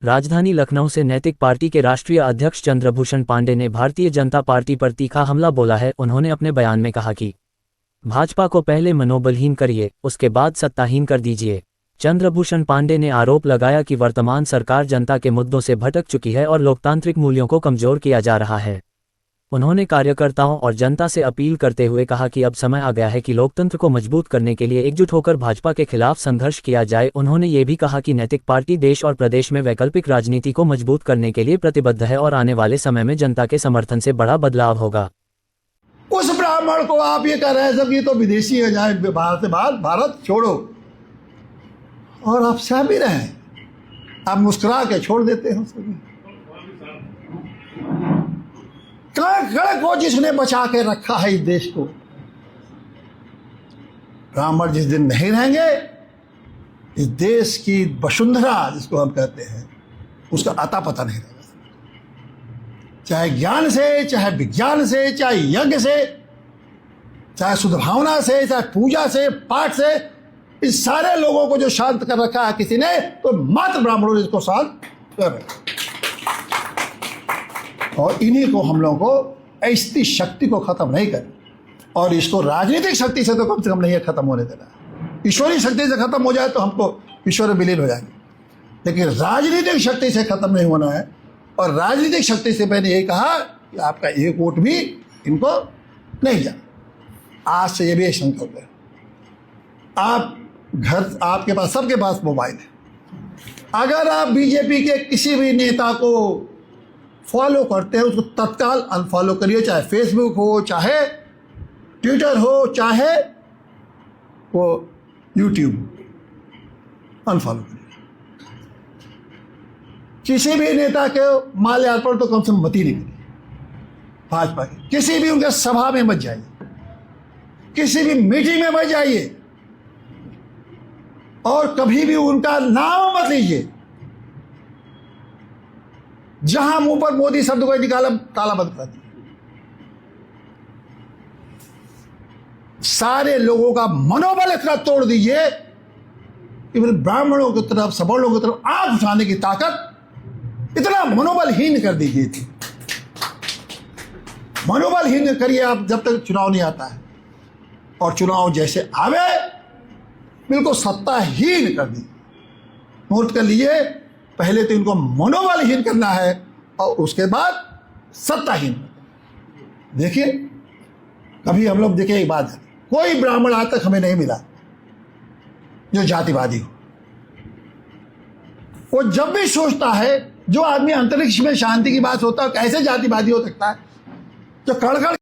राजधानी लखनऊ से नैतिक पार्टी के राष्ट्रीय अध्यक्ष चंद्रभूषण पांडे ने भारतीय जनता पार्टी पर तीखा हमला बोला है। उन्होंने अपने बयान में कहा कि भाजपा को पहले मनोबलहीन करिए, उसके बाद सत्ताहीन कर दीजिए। चंद्रभूषण पांडे ने आरोप लगाया कि वर्तमान सरकार जनता के मुद्दों से भटक चुकी है और लोकतांत्रिक मूल्यों को कमजोर किया जा रहा है। उन्होंने कार्यकर्ताओं और जनता से अपील करते हुए कहा कि अब समय आ गया है कि लोकतंत्र को मजबूत करने के लिए एकजुट होकर भाजपा के खिलाफ संघर्ष किया जाए। उन्होंने ये भी कहा कि नैतिक पार्टी देश और प्रदेश में वैकल्पिक राजनीति को मजबूत करने के लिए प्रतिबद्ध है और आने वाले समय में जनता के समर्थन से बड़ा बदलाव होगा। उस ब्राह्मण को आप ये कह रहे हैं सब ये तो विदेशी है, जाए भारत से बाहर, भारत छोड़ो, और आप सह भी रहे हैं, आप मुस्कुरा के छोड़ देते हैं उसको। कड़क को जिसने बचा के रखा है इस देश को, ब्राह्मण जिस दिन नहीं रहेंगे, इस देश की वसुंधरा जिसको हम कहते हैं उसका अता पता नहीं रहेगा। चाहे ज्ञान से, चाहे विज्ञान से, चाहे यज्ञ से, चाहे शुद्ध भावना से, चाहे पूजा से, पाठ से, इस सारे लोगों को जो शांत कर रखा है किसी ने, तो मात्र ब्राह्मणों ने इसको शांत कर रखा। और इन्हीं को हम लोगों को ऐसी शक्ति को खत्म नहीं कर, और इसको राजनीतिक शक्ति से तो कम से कम नहीं खत्म होने देना। ईश्वरीय शक्ति से खत्म हो जाए तो हमको ईश्वर में विलीन हो जाएंगे, लेकिन राजनीतिक शक्ति से खत्म नहीं होना है। और राजनीतिक शक्ति से मैंने यही कहा कि आपका एक वोट भी इनको नहीं जाए। आज से ये भी एक संकल्प है। आप घर, आपके पास, सबके पास मोबाइल है, अगर आप बीजेपी के किसी भी नेता को फॉलो करते हैं उसको तत्काल अनफॉलो करिए, चाहे फेसबुक हो, चाहे ट्विटर हो, चाहे वो यूट्यूब, अनफॉलो करिए। किसी भी नेता के माल्यार्पण तो कम से कम मत ही नहीं करिए। भाजपा की किसी भी उनके सभा में मत जाइए, किसी भी मीटिंग में मत जाइए, और कभी भी उनका नाम मत लीजिए। जहां मुंह पर मोदी शब्द को निकाला, ताला बंद कर दिया। सारे लोगों का मनोबल इतना तोड़ दीजिए कि ब्राह्मणों की तरफ, सवर्णों की तरफ आंख उठाने की ताकत इतना मनोबलहीन कर दीजिए थी। मनोबलहीन करिए आप जब तक चुनाव नहीं आता है, और चुनाव जैसे आवे बिल्कुल सत्ताहीन कर दी। नोट कर लीजिए, पहले तो इनको मनोबलहीन करना है और उसके बाद सत्ताहीन। देखिए, कभी हम लोग देखे एक बात है, कोई ब्राह्मण आज तक हमें नहीं मिला जो जातिवादी हो। वो जब भी सोचता है, जो आदमी अंतरिक्ष में शांति की बात होता है, कैसे जातिवादी हो सकता है, जो कड़